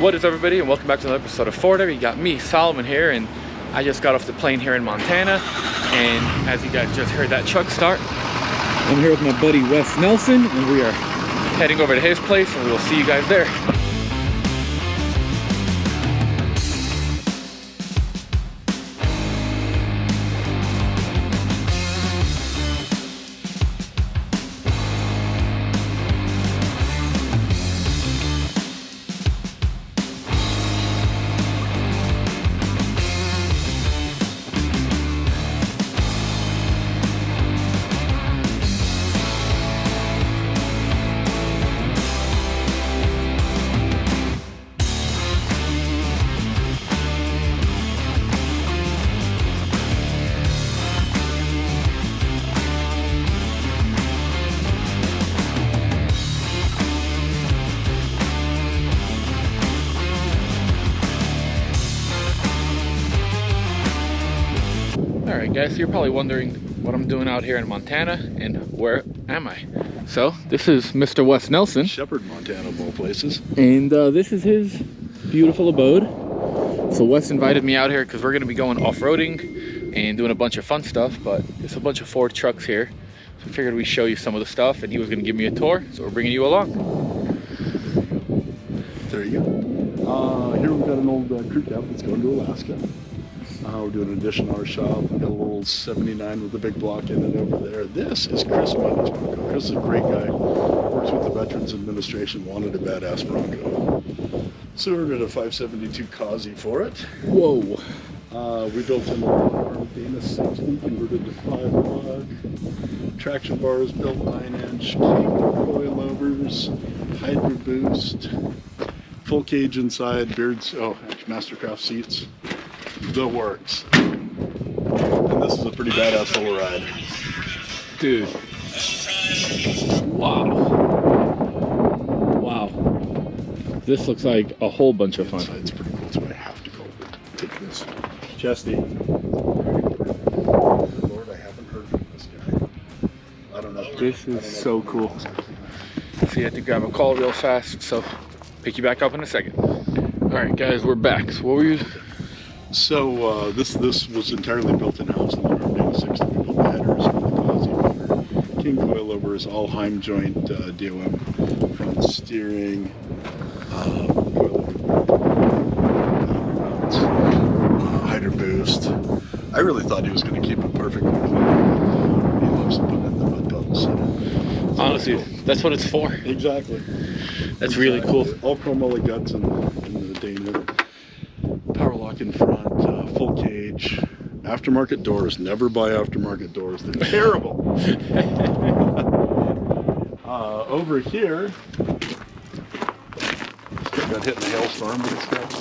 What is everybody, and welcome back to another episode of Florida. You got me, Solomon here, and I just got off the plane here in Montana. And as you guys just heard that truck start, I'm here with my buddy Wes Nelson, and we are heading over to his place, and we will see you guys there. Alright guys, so you're probably wondering what I'm doing out here in Montana and where am I? So this is Mr. Wes Nelson. Shepherd, Montana of all places. And this is his beautiful abode. So Wes invited me out here because we're going to be going off-roading and doing a bunch of fun stuff, but there's a bunch of Ford trucks here. So I figured we'd show you some of the stuff, and he was going to give me a tour, so we're bringing you along. There you go. Here we've got an old crew cab that's going to Alaska. We're doing an addition on our shop. We've got a little 79 with a big block in it over there. This is Chris Mundy's Bronco. Chris is a great guy. Works with the Veterans Administration, wanted a badass Bronco. So we ordered a 572 Kazi for it. Whoa. We built in a Dana 60, converted to 5-lug. Traction bars built 9-inch. Coilovers, Hydro Boost, full cage inside, beards, Mastercraft seats. The works. And this is a pretty badass little ride. Dude. Wow. Wow. This looks like a whole bunch of fun. It's pretty cool, so I have to go take this. Chesty. Lord, I haven't heard from this guy. I don't know. This is so cool. So you have to grab a call real fast, so pick you back up in a second. Alright guys, we're back. So what were you... So this was entirely built in-house in the Dana 60. We built the headers for the Kazi motor. King coilovers, all Heim joint DOM, front steering, Hydro Boost. I really thought he was going to keep it perfectly clean. He loves putting in the mud puddles. So honestly, that's what it's for. Exactly. That's really cool. All chrome molly guts in the Dana. Power lock in front, full cage, aftermarket doors. Never buy aftermarket doors, they're terrible. Over here, it's got hit in a hailstorm, but it's got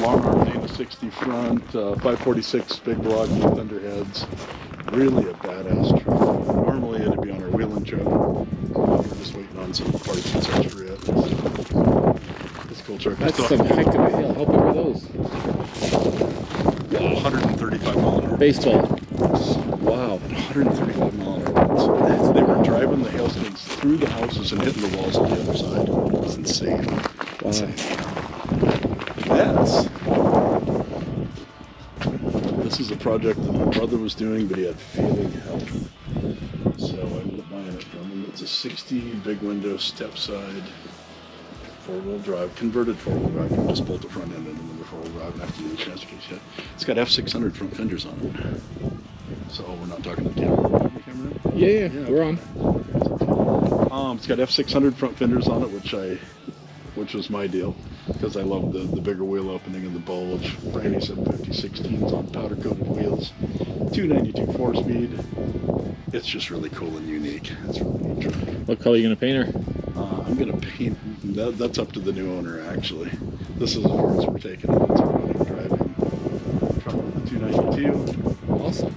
long arm Dana 60 front, 546 big block with thunderheads. Really a badass truck. Normally it'd be on our wheeling truck. We're just waiting on some parts and such for it. Cool truck. That's some heck of a hill. How big are those? Wow. 135 mile an hour. Baseball. Wow. 135 mile an hour. They were driving the hailstones through the houses and hitting the walls on the other side. It was insane. Wow. Insane. This is a project that my brother was doing, but he had failing health. So I ended up buying it from him. It's a 60 big window step side. 4-wheel drive, converted 4-wheel drive. You can just bolt the front end into the 4-wheel drive and have to do the transfer case yet. It's got F600 front fenders on it. So we're not talking to the camera. Yeah, we're on. It's got F600 front fenders on it, which was my deal because I love the bigger wheel opening and the bulge. Brand 750 16s on powder coated wheels. 292 4-speed. It's just really cool and unique. It's a really neat truck. What color are you gonna paint her? I'm gonna paint. That's up to the new owner, actually. This is as far as we're taking it. It's a running, driving truck with the 292. Awesome.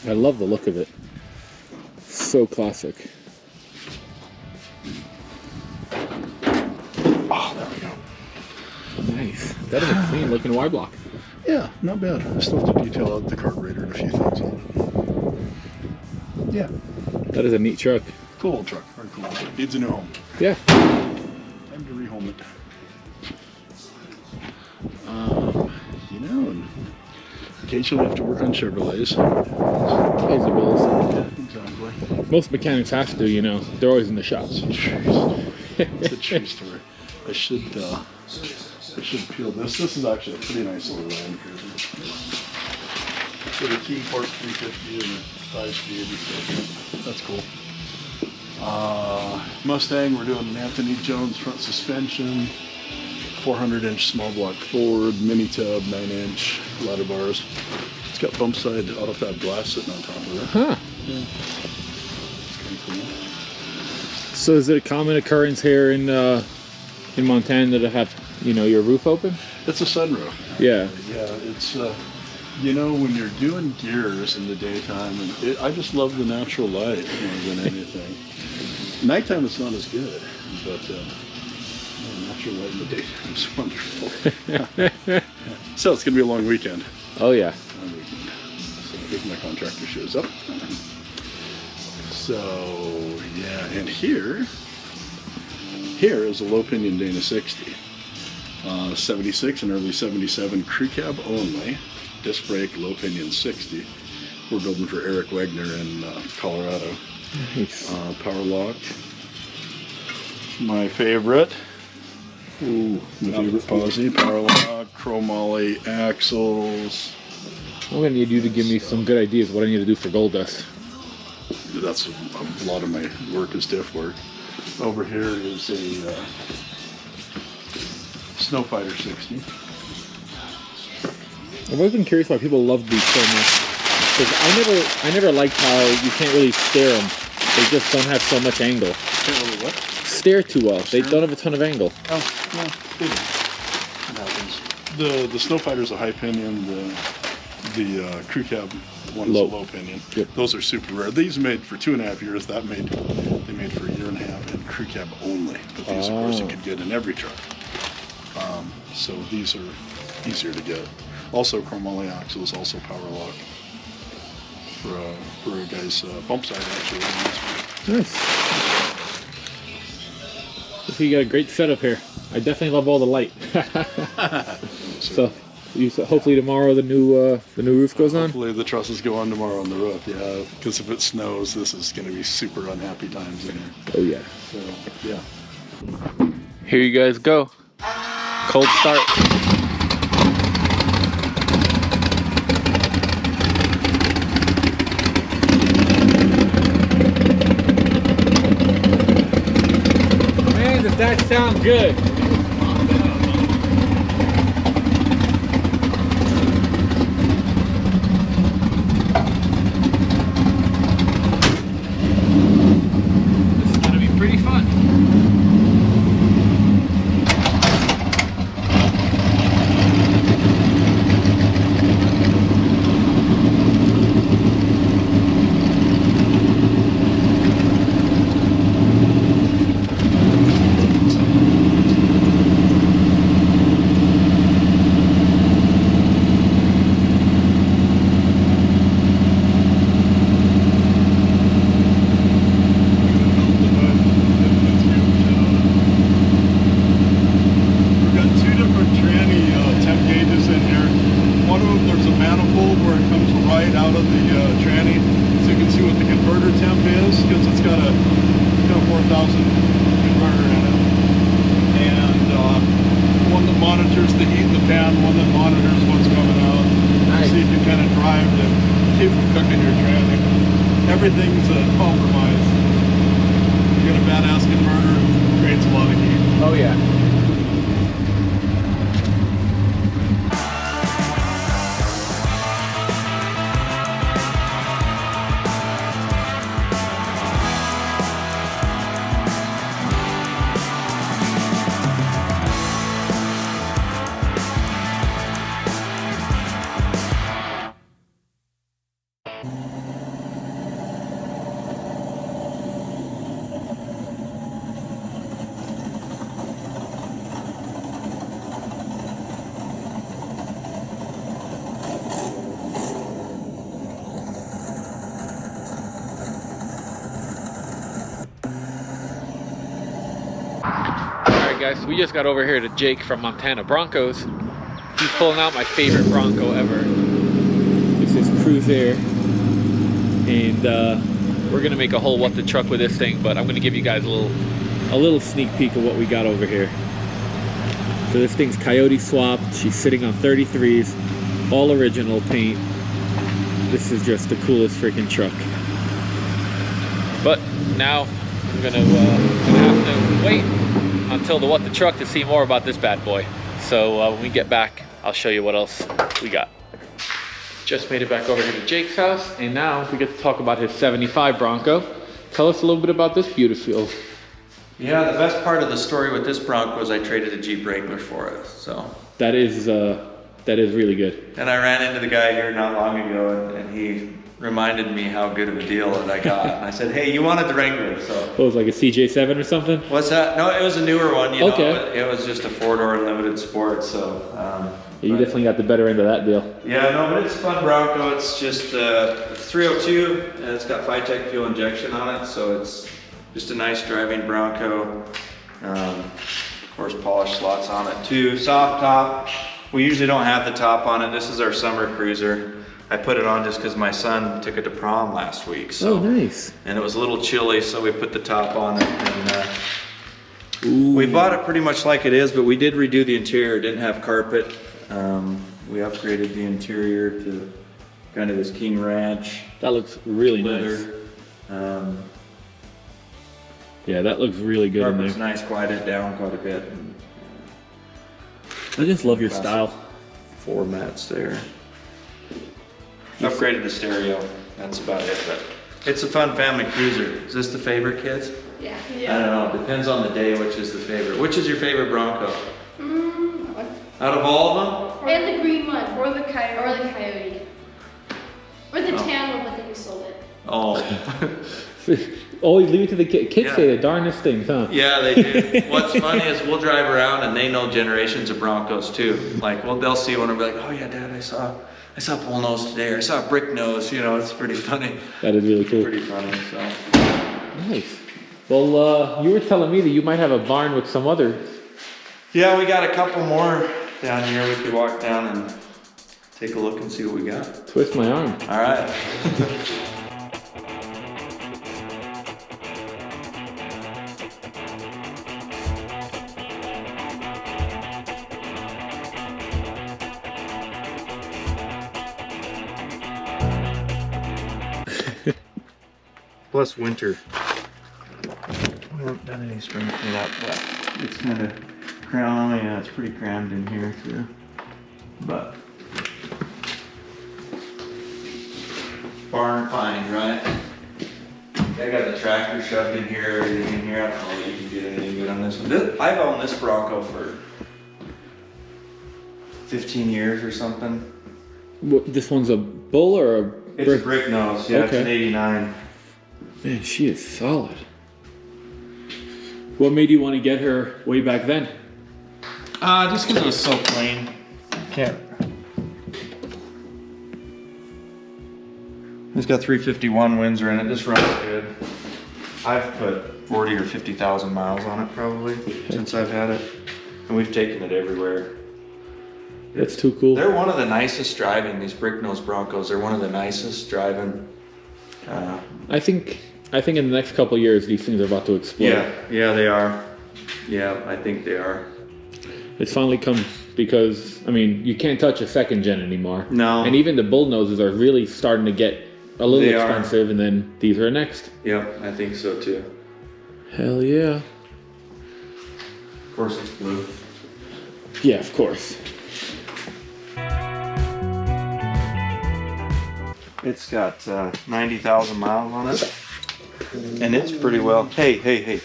I love the look of it. So classic. Oh, there we go. Nice. That is a clean looking Y block. Yeah, not bad. I still have to detail out the carburetor and a few things on it. Yeah. That is a neat truck. Cool old truck. Very cool. Needs a new home. Yeah. I Time to rehome it. You know, and occasionally have to work on Chevrolets. Pays the bills. Yeah, exactly. Most mechanics have to, you know. They're always in the shop. It's a true story. It's a true story. I should peel this. This is actually a pretty nice little Land Cruiser. So the King Port 350 and the 5-speed and stuff. That's cool. Mustang, we're doing an Anthony Jones front suspension, 400-inch small block Ford, mini tub, 9-inch ladder bars. It's got bump side auto fab glass sitting on top of it. Huh. Yeah. It's kind of cool. So is it a common occurrence here in Montana to have, you know, your roof open? It's a sunroof. Yeah. Yeah, it's you know, when you're doing gears in the daytime, and I just love the natural light more than anything. Nighttime it's not as good, but natural light in the daytime is wonderful. So it's gonna be a long weekend. Oh yeah. Long weekend. So if my contractor shows up. So yeah, and here is a low pinion Dana 60. 76 and early 77 crew cab only, disc brake, low pinion 60. We're building for Eric Wagner in Colorado. Nice. Power lock. My favorite. Ooh, my favorite posi. Power lock, chromoly axles. I'm gonna need you to give me some good ideas what I need to do for gold dust. That's a lot of my work is diff work. Over here is a Snowfighter 60. I've always been curious why people love these so much. Because I never liked how you can't really steer them. They just don't have so much angle. Can't really what? Steer too well. They don't have a ton of angle. Oh, yeah, it happens. The Snowfighter's a high pinion. The crew cab one's a low pinion. Yep. Those are super rare. These made for 2.5 years. They made for 1.5 years and crew cab only. But these, of course, you could get in every truck. So these are easier to get. Also, chromoly axles, also power lock for a guy's bump side actually. Nice. So you got a great setup here. I definitely love all the light. So hopefully tomorrow the new roof goes on. Hopefully the trusses go on tomorrow on the roof. Yeah, because if it snows, this is going to be super unhappy times in here. Oh yeah. So yeah. Here you guys go. Cold start. Man, does that sound good? This is gonna be pretty fun. Everything's a compromise. You get a badass converter, creates a lot of heat. Oh yeah. guys, we just got over here to Jake from Montana Broncos. He's pulling out my favorite Bronco ever. This is Cruiser, and we're gonna make a whole what the truck with this thing, but I'm gonna give you guys a little sneak peek of what we got over here. So this thing's coyote swapped. She's sitting on 33s, all original paint. This is just the coolest freaking truck. But now I'm gonna have to wait until the what the truck to see more about this bad boy. So when we get back, I'll show you what else we got. Just made it back over here to Jake's house, and now we get to talk about his 75 Bronco. Tell us a little bit about this beautiful. Yeah, the best part of the story with this Bronco is I traded a Jeep Wrangler for it. So that is really good. And I ran into the guy here not long ago, and he reminded me how good of a deal that I got. And I said, hey, you wanted the Wrangler, so. What was it, like a CJ7 or something? What's that? No, it was a newer one, you okay. know. It was just a 4-door limited sport, so. You definitely got the better end of that deal. Yeah, no, but it's a fun Bronco. It's just 302, and it's got Phytech fuel injection on it, so it's just a nice driving Bronco. Of course, polished slots on it too. Soft top. We usually don't have the top on it. This is our summer cruiser. I put it on just because my son took it to prom last week. So, oh, nice. And it was a little chilly, so we put the top on it. And we bought it pretty much like it is, but we did redo the interior. It didn't have carpet. We upgraded the interior to kind of this King Ranch. That looks really leather. Nice. Yeah, that looks really good. Carpet's nice, quieted down quite a bit. I just love your style. Formats there. Upgraded the stereo. That's about it. But it's a fun family cruiser. Is this the favorite, kids? Yeah. I don't know. Depends on the day which is the favorite. Which is your favorite Bronco? Out of all of them? And the green one, or the coyote, or the tan one, but then you sold it. Oh. Always leave it to the kids. Kids say the darnest things, huh? Yeah, they do. What's funny is we'll drive around and they know generations of Broncos too. Like, well, they'll see one and be like, "Oh yeah, Dad, I saw bull nose today, or I saw brick nose." You know, it's pretty funny. That is really cool. Pretty funny. So. Nice. Well, you were telling me that you might have a barn with some others. Yeah, we got a couple more down here. We could walk down and take a look and see what we got. Twist my arm. All right. Plus winter. We haven't done any spring cleanup, but it's kind of crammed. Yeah, it's pretty crammed in here too. But barn find, right? I got the tractor shoved in here, everything in here. I don't know if you can get anything good on this one. I've owned this Bronco for 15 years or something. What, this one's a bull or a brick? It's a brick nose. Yeah, okay. It's an 89. Man, she is solid. What made you want to get her way back then? Just because it was so clean. Can't. It's got 351 Windsor in it. This runs good. I've put 40 or 50,000 miles on it probably since I've had it, and we've taken it everywhere. That's too cool. They're one of the nicest driving. These brick nose Broncos. They're one of the nicest driving. I think in the next couple of years, these things are about to explode. Yeah, they are. Yeah, I think they are. It's finally come because, I mean, you can't touch a second gen anymore. No. And even the bull noses are really starting to get a little expensive, and then these are next. Yep, I think so too. Hell yeah. Of course it's blue. Yeah, of course. It's got 90,000 miles on it, and it's pretty well. Hey. Hey,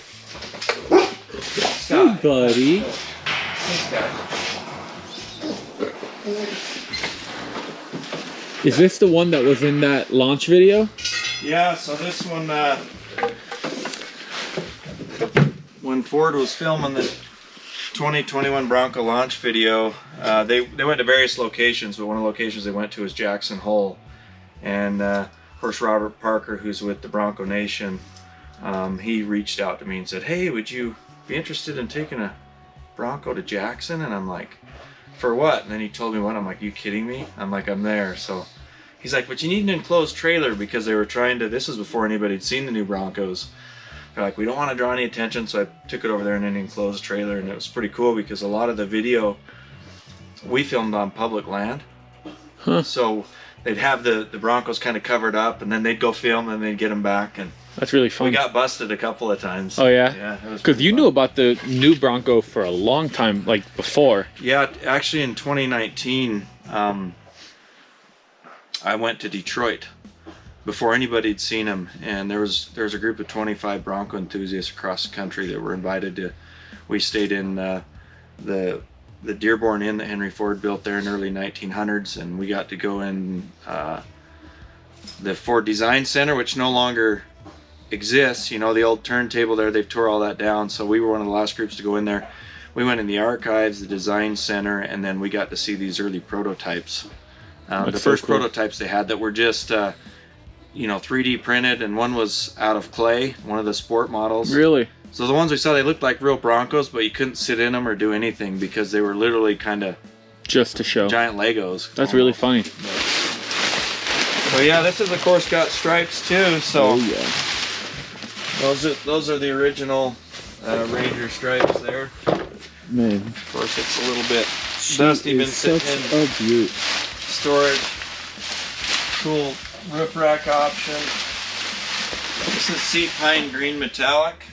buddy. Is this the one that was in that launch video? Yeah, so this one, when Ford was filming the 2021 Bronco launch video, they went to various locations, but one of the locations they went to was Jackson Hole. And of course, Robert Parker, who's with the Bronco Nation, he reached out to me and said, "Hey, would you be interested in taking a Bronco to Jackson? And I'm like, for what? And then he told me what. I'm like, you kidding me? I'm like, I'm there. So he's like, but you need an enclosed trailer, because they were trying to, this was before anybody had seen the new Broncos. They're like, we don't want to draw any attention, so I took it over there in an enclosed trailer, and it was pretty cool because a lot of the video we filmed on public land. So they'd have the Broncos kind of covered up, and then they'd go film, and they'd get them back, and that's really fun. we got busted a couple of times. Oh yeah? Yeah. Because you knew about the new Bronco for a long time, like before. Yeah, actually in 2019, I went to Detroit before anybody had seen him, and there was a group of 25 Bronco enthusiasts across the country that were invited to. We stayed in the Dearborn Inn that Henry Ford built there in the early 1900s, and we got to go in the Ford Design Center, which no longer exists. You know, the old turntable there, they've tore all that down, so we were one of the last groups to go in there. We went in the archives, the design center, and then we got to see these early prototypes. The first prototypes they had that were just you know, 3D printed, and one was out of clay, one of the sport models. Really? So the ones we saw, they looked like real Broncos, but you couldn't sit in them or do anything because they were literally kind of just to show. Giant Legos. That's really funny. So yeah, this is of course got stripes too. So oh yeah, those are the original Ranger stripes there. Man, of course it's a little bit dusty, been sitting in storage. Cool roof rack option. This is sea pine green metallic.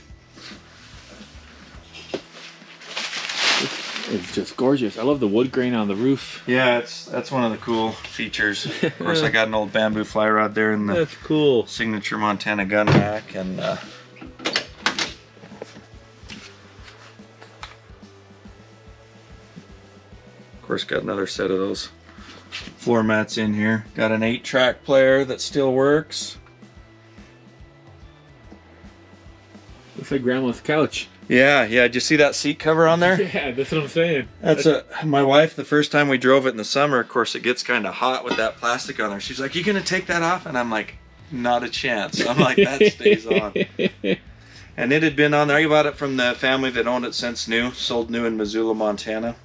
It's just gorgeous. I love the wood grain on the roof. Yeah, that's one of the cool features. Of course, I got an old bamboo fly rod there in the that's cool signature Montana gun rack, and of course got another set of those floor mats in here. Got an 8-track player that still works. Looks like grandma's couch. Yeah. Did you see that seat cover on there? Yeah, that's what I'm saying. That's my wife, the first time we drove it in the summer, of course it gets kind of hot with that plastic on there. She's like, you gonna take that off? And I'm like, not a chance. I'm like, that stays on. And it had been on there. I bought it from the family that owned it since new, sold new in Missoula, Montana.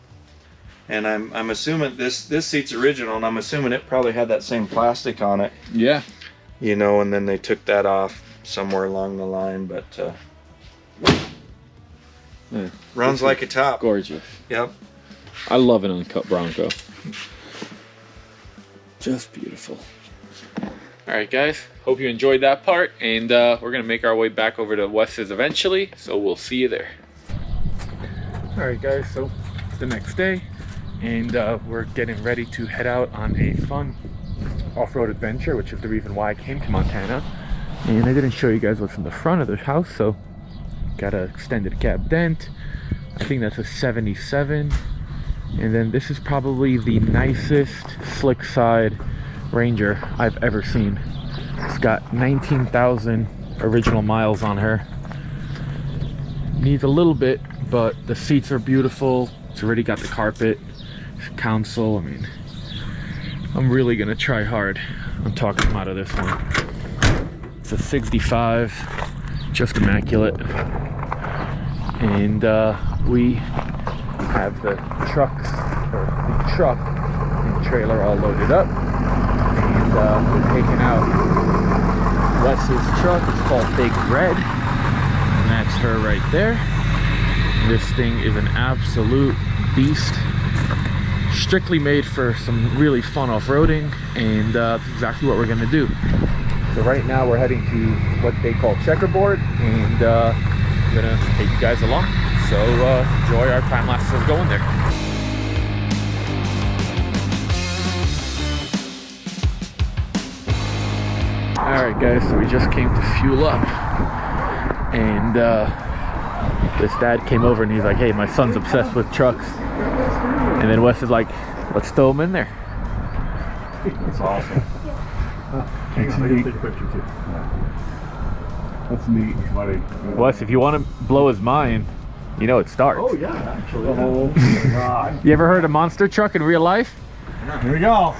And I'm assuming this seat's original, and I'm assuming it probably had that same plastic on it. Yeah. You know, and then they took that off somewhere along the line, but yeah, runs like a top. Gorgeous. Yep. I love an uncut Bronco. Just beautiful. Alright guys, hope you enjoyed that part, and we're gonna make our way back over to Wes's eventually, so we'll see you there. Alright guys, so it's the next day, and we're getting ready to head out on a fun off-road adventure, which is the reason why I came to Montana. And I didn't show you guys what's in the front of the house, so got an extended cab dent. I think that's a 77. And then this is probably the nicest slick side Ranger I've ever seen. It's got 19,000 original miles on her. Needs a little bit, but the seats are beautiful. It's already got the carpet, console. I mean, I'm really gonna try hard on talking him out of this one. It's a 65, just immaculate. And we have the truck and trailer all loaded up, and we're taking out Wes's truck. It's called Big Red, and that's her right there. This thing is an absolute beast, strictly made for some really fun off-roading, and that's exactly what we're gonna do. So right now we're heading to what they call Checkerboard, and I'm gonna take you guys along. So enjoy our time lapse of going there. Alright guys, so we just came to fuel up, and this dad came over and he's like, hey, my son's obsessed with trucks. And then Wes is like, let's throw him in there. That's awesome. That's neat. Take a picture too. Yeah. That's neat, buddy. Wes, if you want to blow his mind, you know it starts. Oh yeah, actually. Oh my God. You ever heard a monster truck in real life? Here we go.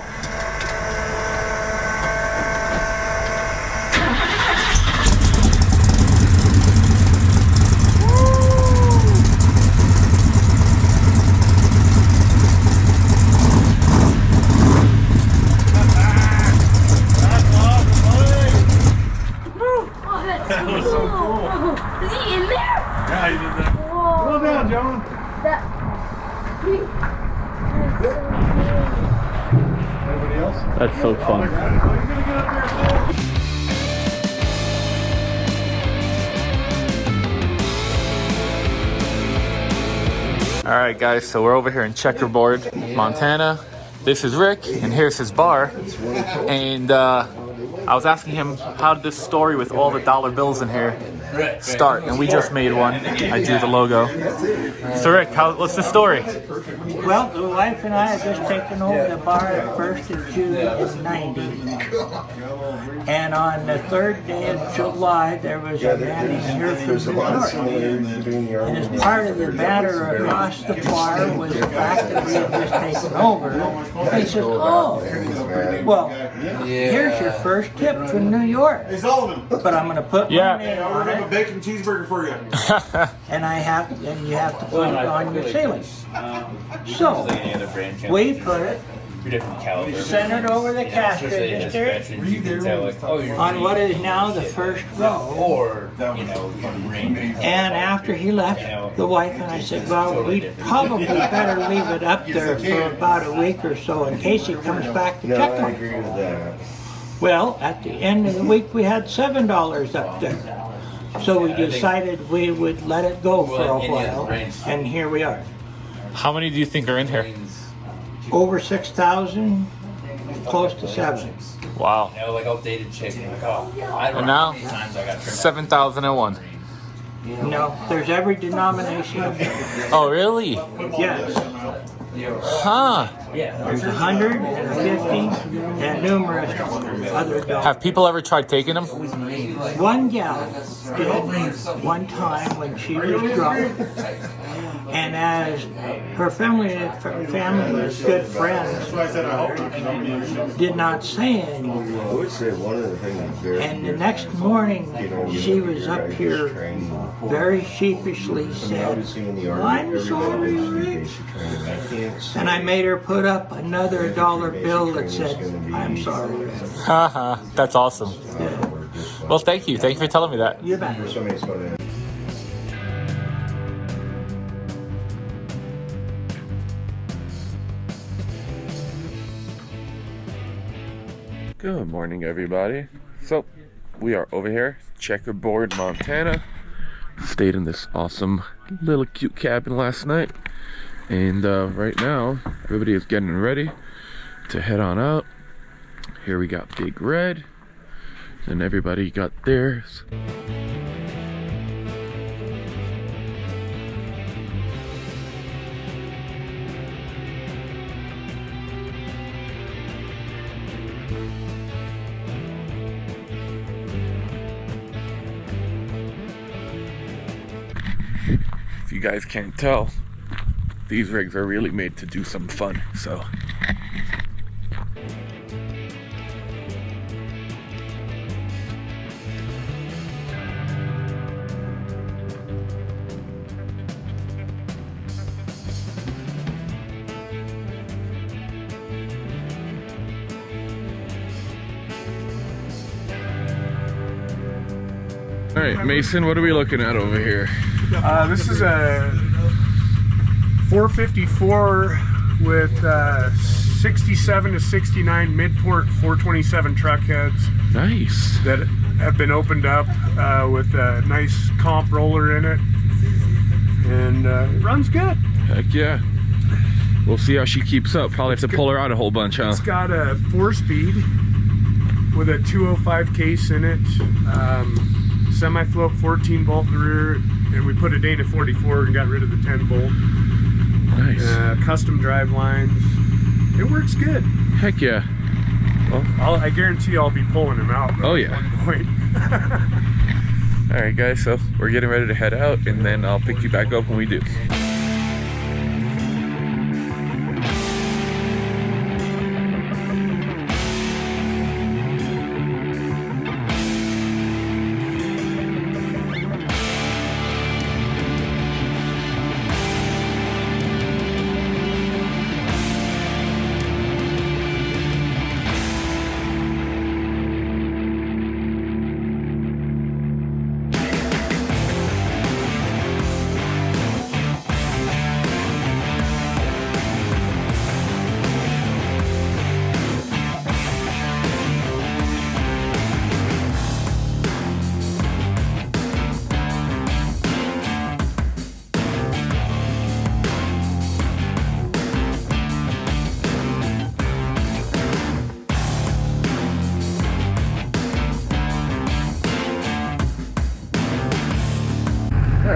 That's so fun. All right, guys, so we're over here in Checkerboard, Montana. This is Rick, and here's his bar. And I was asking him, how did this story with all the dollar bills in here start? And we just made one. I drew the logo. So Rick, what's the story? Well, the wife and I had just taken over the bar the 1st of June in '90. And on the 3rd day of July, there was a man in here from New York. And as part of the matter across the bar was the fact that we had just taken over. And he says, oh, well, here's your first tip from New York. Hey Sullivan, But I'm going to put my name I on have a it, bacon cheeseburger for you. and you have to put it on your ceiling. So, we put it centered over the cash register on what is now the first row. And after he left, the wife and I said, well, we probably better leave it up there for about a week or so in case he comes back to check on it. Well, at the end of the week, we had $7 up there. So we decided we would let it go for a while, and here we are. How many do you think are in here? Over 6,000, close to 7. Wow. Like updated chicken. Like, oh, I don't And know now, how many times I got turned 7,001. No, there's every denomination of it. Oh, really? Yes. Huh. There's 150 and numerous other dogs. Have people ever tried taking them? One gal did one time when she was drunk, and as her family was good friends, did not say anything. And the next morning, she was up here very sheepishly said, I'm sorry, Rick. And I made her put up another dollar bill that said, I'm sorry, Rick. Haha, that's awesome. Yeah. Well, thank you. Thank you for telling me that. You bet. Good morning, everybody. So, we are over here, Checkerboard, Montana. Stayed in this awesome little cute cabin last night. And right now, everybody is getting ready to head on out. Here we got Big Red. And everybody got theirs. If you guys can't tell, these rigs are really made to do some fun, so. All right, Mason, what are we looking at over here? This is a 454 with 67 to 69 mid-port 427 truck heads. Nice. That have been opened up with a nice comp roller in it. And it runs good. Heck yeah. We'll see how she keeps up. Probably have to pull her out a whole bunch, huh? It's got a 4-speed with a 205 case in it. Semi-float 14 bolt in the rear, and we put a Dana 44 and got rid of the 10 bolt. Nice. Custom drive lines. It works good. Heck yeah. Well, I guarantee I'll be pulling him out. Oh, yeah. At one point. all right, guys. So we're getting ready to head out, and then I'll pick you back up when we do.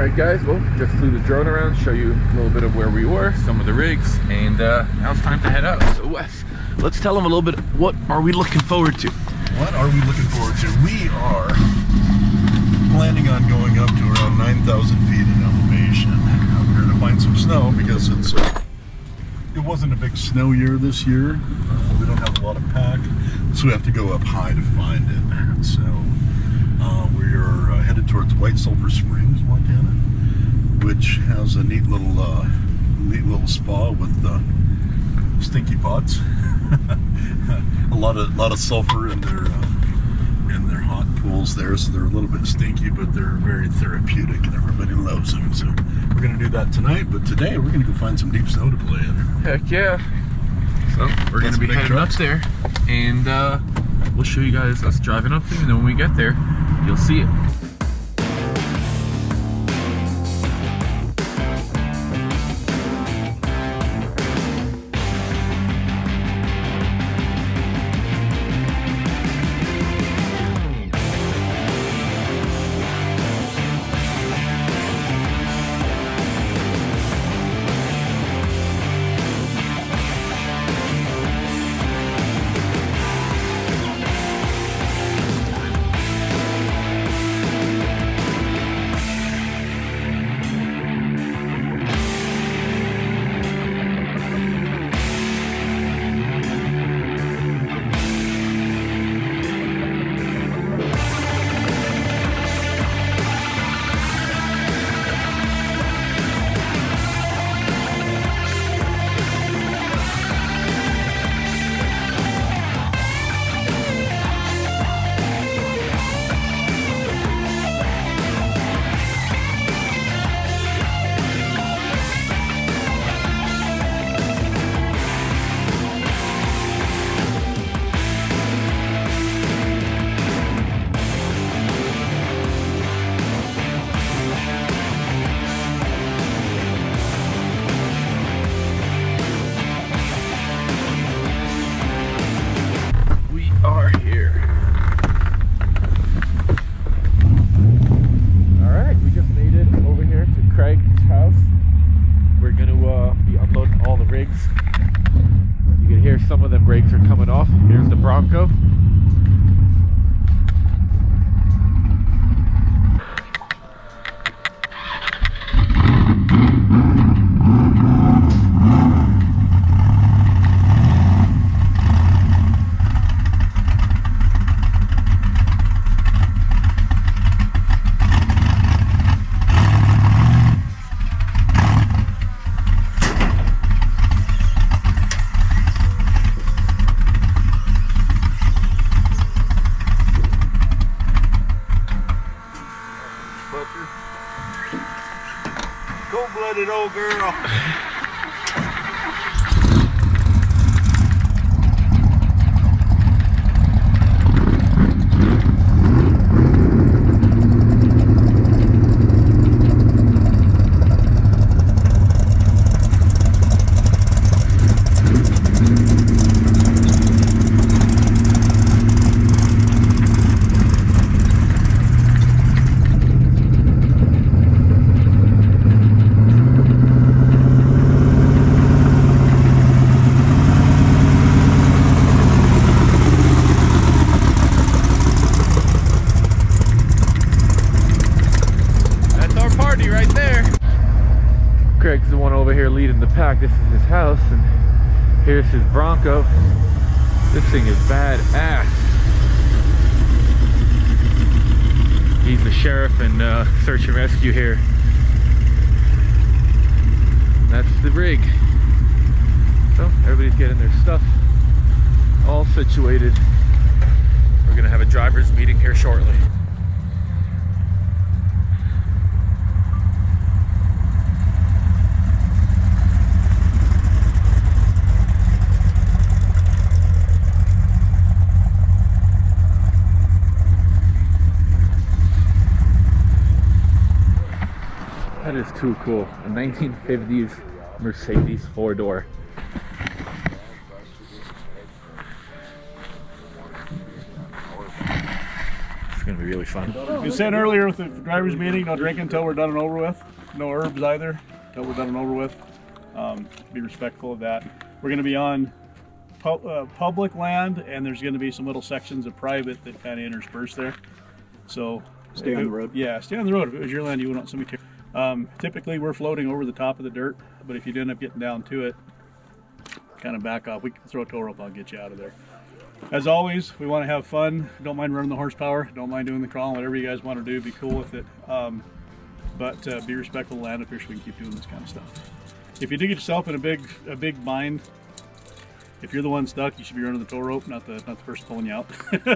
Alright guys, well, just flew the drone around, show you a little bit of where we were, some of the rigs, and now it's time to head out. So Wes, let's tell them a little bit, what are we looking forward to? What are we looking forward to? We are planning on going up to around 9,000 feet in elevation. We're here to find some snow because it wasn't a big snow year this year. We don't have a lot of pack, so we have to go up high to find it. So we are headed towards White Sulphur Springs, Montana, which has a neat little spa with stinky pots. a lot of sulfur in their hot pools there, so they're a little bit stinky, but they're very therapeutic, and everybody loves them. So we're gonna do that tonight. But today we're gonna go find some deep snow to play in. Heck yeah. So we're gonna be heading up there, and we'll show you guys us driving up there, and then when we get there, you'll see it. You can hear some of them brakes are coming off. Here's the Bronco. Cold-blooded old girl. Greg's the one over here leading the pack. This is his house, and here's his Bronco. This thing is badass. He's the sheriff and search and rescue here. That's the rig. So everybody's getting their stuff all situated. We're gonna have a driver's meeting here shortly. That is too cool. A 1950s Mercedes 4-door. It's gonna be really fun. You said earlier with the driver's meeting, no drinking until we're done and over with. No herbs either until we're done and over with. Be respectful of that. We're gonna be on public land, and there's gonna be some little sections of private that kind of intersperse there. So Stay on the road? Yeah, stay on the road. If it was your land, you wouldn't want somebody to. Typically, we're floating over the top of the dirt, but if you end up getting down to it, kind of back off. We can throw a tow rope, I'll get you out of there. As always, we want to have fun. Don't mind running the horsepower. Don't mind doing the crawling. Whatever you guys want to do, be cool with it. But be respectful of land up here so we can keep doing this kind of stuff. If you do get yourself in a big bind, if you're the one stuck, you should be running the tow rope, not the person pulling you out.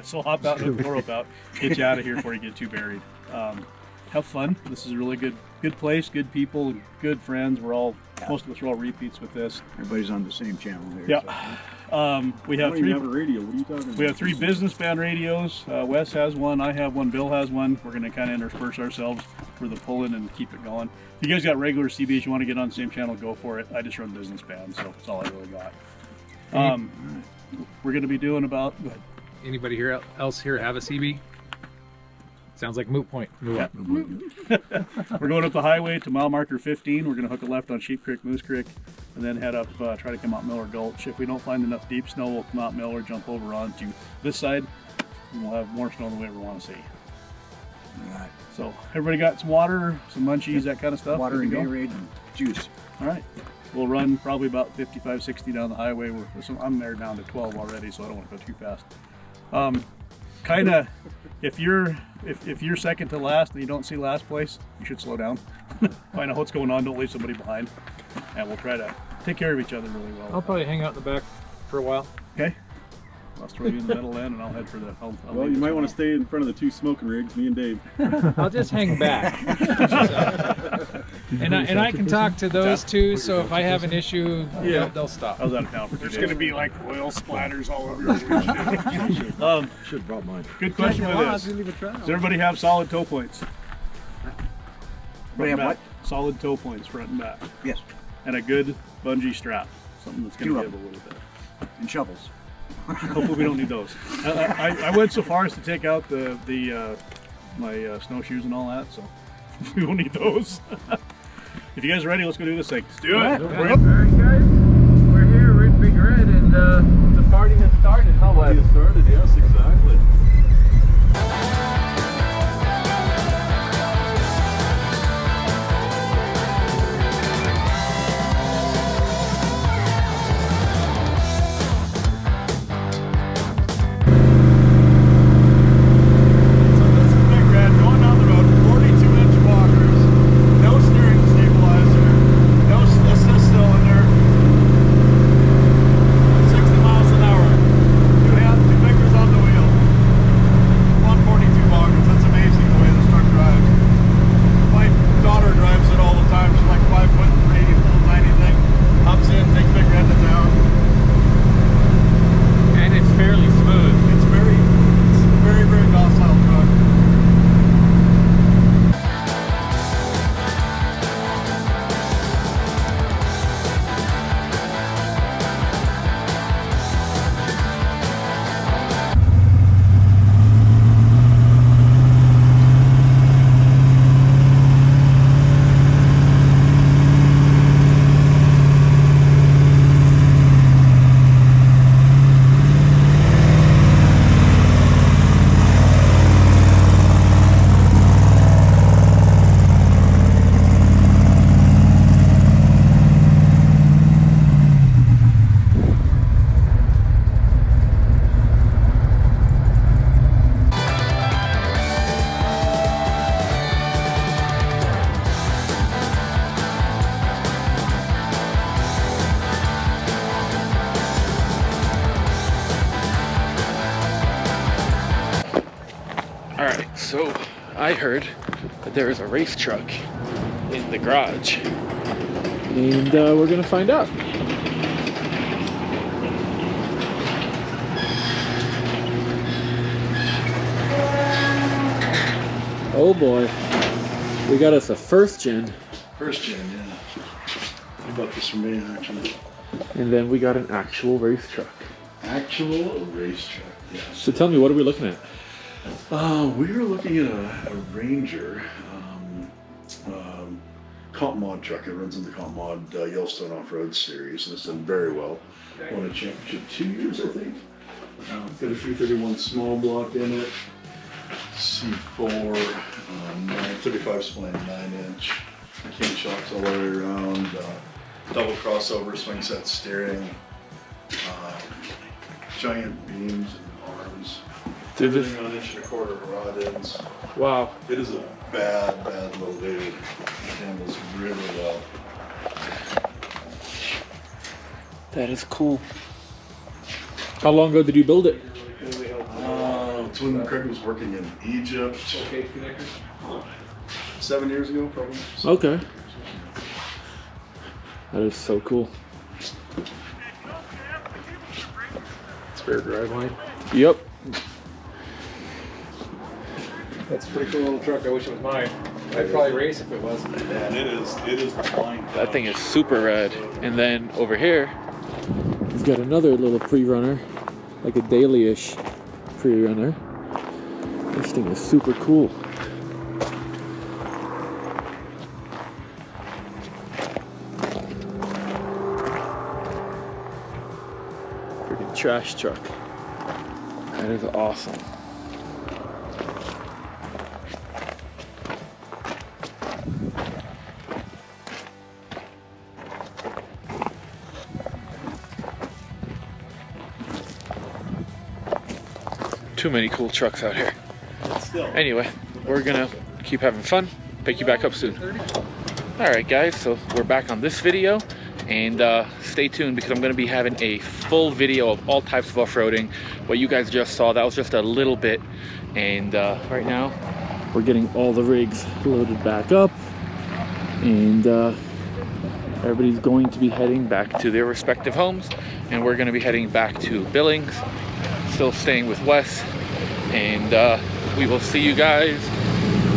So hop out and let the tow rope out. Get you out of here before you get too buried. Have fun. This is a really good place, good people, good friends. Most of us are all repeats with this. Everybody's on the same channel here. Yeah. So. We have don't even have a radio. What are you talking about? We have 3 business band radios. Wes has one, I have one, Bill has one. We're going to kind of intersperse ourselves for the pulling and keep it going. If you guys got regular CBs, you want to get on the same channel, go for it. I just run business band, so that's all I really got. We're going to be doing about... Anybody else here have a CB? Sounds like moot point. Yeah. We're going up the highway to mile marker 15. We're going to hook a left on Sheep Creek, Moose Creek, and then head up, try to come out Miller Gulch. If we don't find enough deep snow, we'll come out Miller, jump over onto this side, and we'll have more snow than we ever want to see. All right. So everybody got some water, some munchies, that kind of stuff? Water and Gatorade and juice. All right. We'll run probably about 55, 60 down the highway. I'm there down to 12 already, so I don't want to go too fast. Kind of, if you're second to last and you don't see last place, you should slow down. Find out what's going on. Don't leave somebody behind, and we'll try to take care of each other really well. I'll probably hang out in the back for a while. Okay. I'll throw you in the middle then, and I'll head for the. Well, you might want to stay in front of the 2 smoking rigs, me and Dave. I'll just hang back. and I can talk to those 2, so if I have an issue, they'll stop. I was out of town for 2 days. There's going to be like oil splatters all over your Should have brought mine. Good question with this. Does everybody have solid toe points? We have what? Solid toe points, front and back. Yes. And a good bungee strap. Something that's going 2 to of give a them. little bit. And shovels. Hopefully we don't need those. I went so far as to take out my snowshoes and all that, so we won't need those. If you guys are ready, let's go do this thing. Let's do it. All right, guys. We're here. We're in Big Red, and the party has started. How about it? Started, yes, exactly. Alright, so I heard that there is a race truck in the garage, and we're gonna find out. Oh boy, we got us a first gen. First gen, yeah. You bought this from me, actually. And then we got an actual race truck. Actual race truck, yes. So tell me, what are we looking at? We were looking at a Ranger comp mod truck. It runs in the comp mod Yellowstone off-road series, and it's done very well. Won a championship 2 years, I think. Got a 331 small block in it, C4, 35 spline 9-inch, king shocks all the way around, double crossover swing set steering, giant beams and arms. Everything on 1.25" rod ends. Wow. It is a bad little dude. It handles really well. That is cool. How long ago did you build it? It's when Craig was working in Egypt. 7 years ago, probably. Okay. That is so cool. Spare driveline. Yep. That's a pretty cool little truck. I wish it was mine. I'd probably race if it was. And it is flying. That thing is super rad. And then over here, he's got another little pre-runner, like a daily-ish pre-runner. This thing is super cool. Freaking trash truck. That is awesome. Too many cool trucks out here. Anyway, we're gonna keep having fun. Pick you back up soon. Alright guys, so we're back on this video, and stay tuned because I'm gonna be having a full video of all types of off-roading. What you guys just saw, that was just a little bit, and right now we're getting all the rigs loaded back up, and everybody's going to be heading back to their respective homes, and we're gonna be heading back to Billings, still staying with Wes, and we will see you guys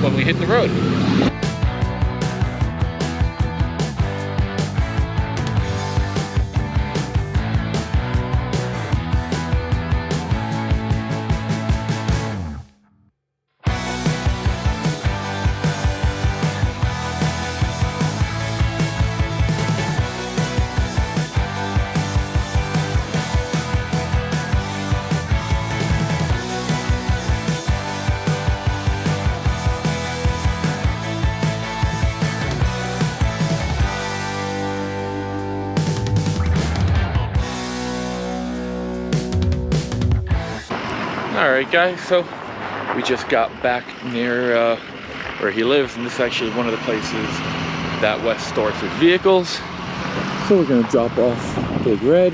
when we hit the road. Alright guys, so we just got back near where he lives, and this is actually one of the places that Wes stores his vehicles. So we're gonna drop off Big Red.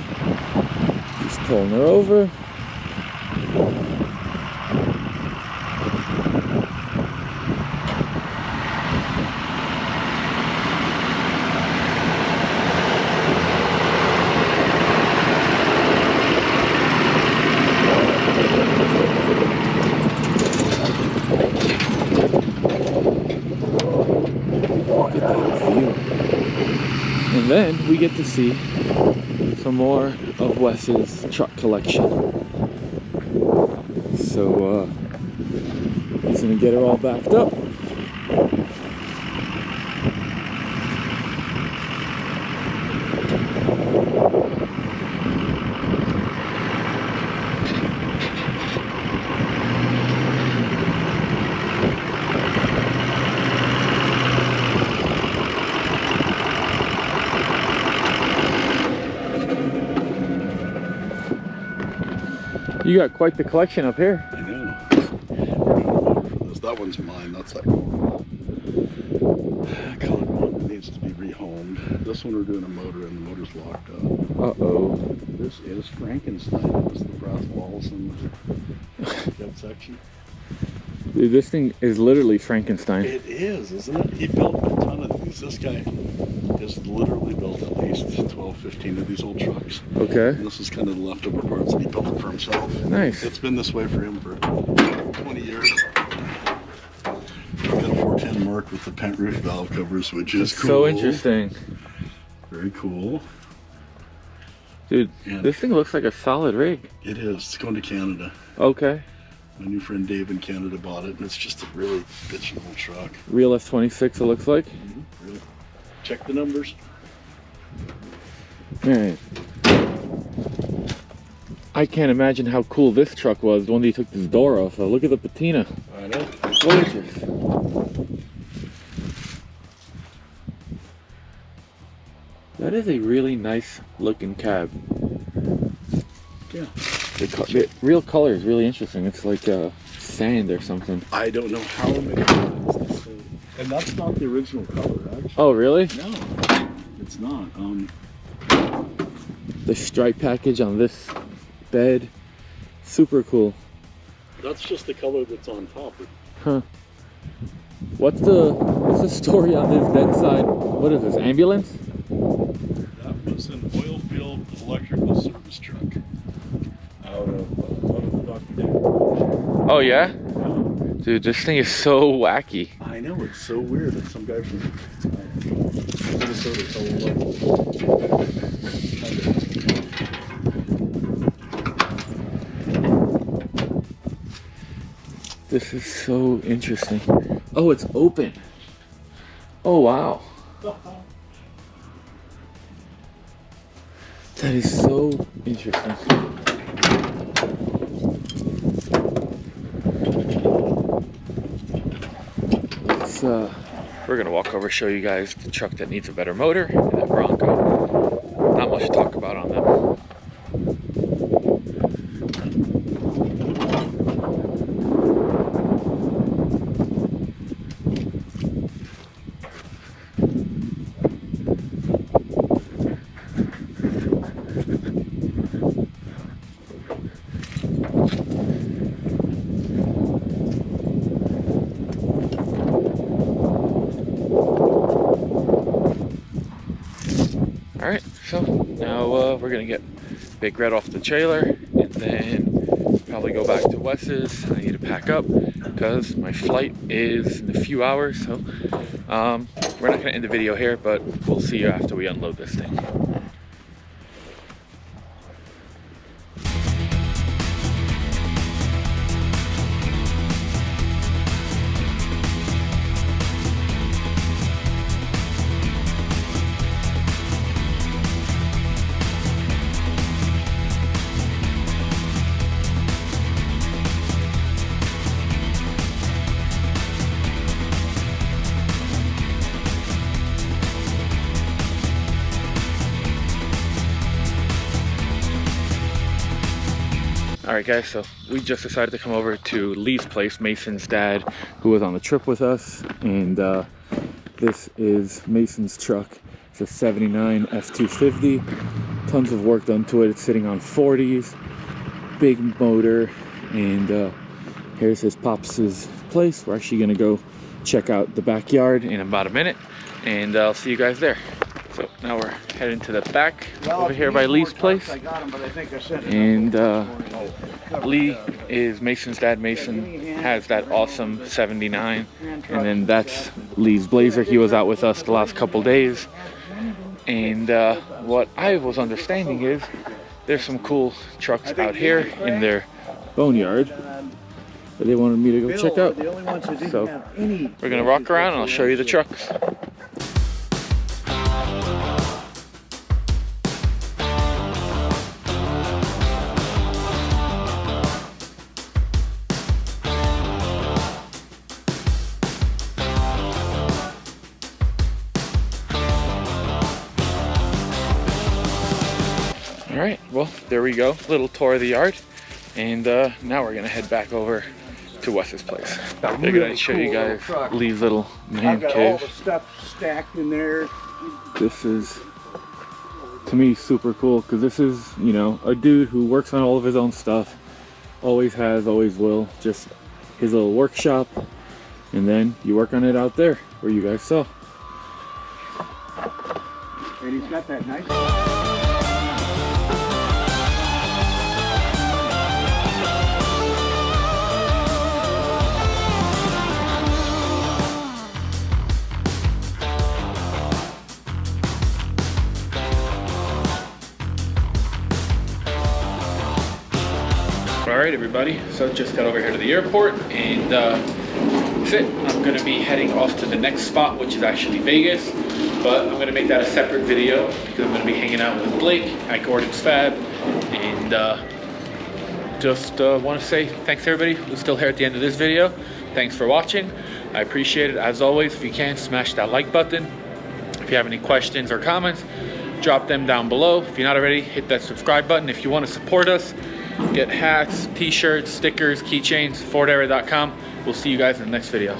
Just pulling her over. And then we get to see some more of Wes's truck collection. So he's gonna get her all backed up. You got quite the collection up here. I know. That one's mine. That's like colored one needs to be rehomed. This one we're doing a motor, and the motor's locked up. Uh-oh. This is Frankenstein. It was the brass balls and the head section. Dude, this thing is literally Frankenstein. It is, isn't it? He built a ton of these. This guy has literally built at least 12, 15 of these old trucks. Okay. And this is kind of the leftover parts, and he built it for himself. Nice. It's been this way for him for 20 years. We've got a 410 Mark with the pent roof valve covers, which is cool. So interesting. Very cool. Dude, And this thing looks like a solid rig. it is. It's going to Canada. Okay. My new friend Dave in Canada bought it, and it's just a really bitchin' old truck. Real F26 it looks like. Really. Check the numbers. Man, I can't imagine how cool this truck was, the one that you took this door off of. Look at the patina. I know. Gorgeous. That is a really nice looking cab. Yeah. The real color is really interesting. It's like sand or something. I don't know how many times. And that's not the original color, actually. Oh, really? No, it's not. The stripe package on this bed, super cool. That's just the color that's on top. Huh. What's the story on this dead side? What is this, ambulance? That was an oil field electrical service truck out of Dr. David. Oh yeah? Dude, this thing is so wacky. I know, it's so weird that some guy from Minnesota told This is so interesting. Oh, it's open. Oh, wow. That is so interesting. We're gonna walk over, show you guys the truck that needs a better motor, and that Bronco. Not much to talk about on them. Alright, so now we're gonna get Big Red off the trailer and then probably go back to Wes's. I need to pack up because my flight is in a few hours, so we're not gonna end the video here, but we'll see you after we unload this thing. Alright guys, so we just decided to come over to Lee's place, Mason's dad, who was on the trip with us, and this is Mason's truck. It's a 79 F250, tons of work done to it. It's sitting on 40s, big motor, and here's his pops' place. We're actually gonna go check out the backyard in about a minute, and I'll see you guys there. So now we're heading to the back over here by Lee's place. And Lee is Mason's dad. Mason has that awesome 79. And then that's Lee's Blazer. He was out with us the last couple days. And what I was understanding is there's some cool trucks out here in their boneyard that they wanted me to go check out. So we're gonna rock around and I'll show you the trucks. Alright, well, there we go. Little tour of the yard. And now we're gonna head back over to Wes's place. They're gonna show you guys Lee's little man cave. All the stuff stacked in there. This is, to me, super cool because this is, you know, a dude who works on all of his own stuff. Always has, always will. Just his little workshop. And then you work on it out there where you guys saw. And he's got that nice... All right, everybody. So just got over here to the airport, and that's it. I'm gonna be heading off to the next spot, which is actually Vegas. But I'm gonna make that a separate video because I'm gonna be hanging out with Blake at Gordon's Fab, and just want to say thanks to everybody who's still here at the end of this video. Thanks for watching. I appreciate it. As always, if you can, smash that like button. If you have any questions or comments, drop them down below. If you're not already, hit that subscribe button. If you want to support us, get hats, t-shirts, stickers, keychains, fordarea.com. We'll see you guys in the next video.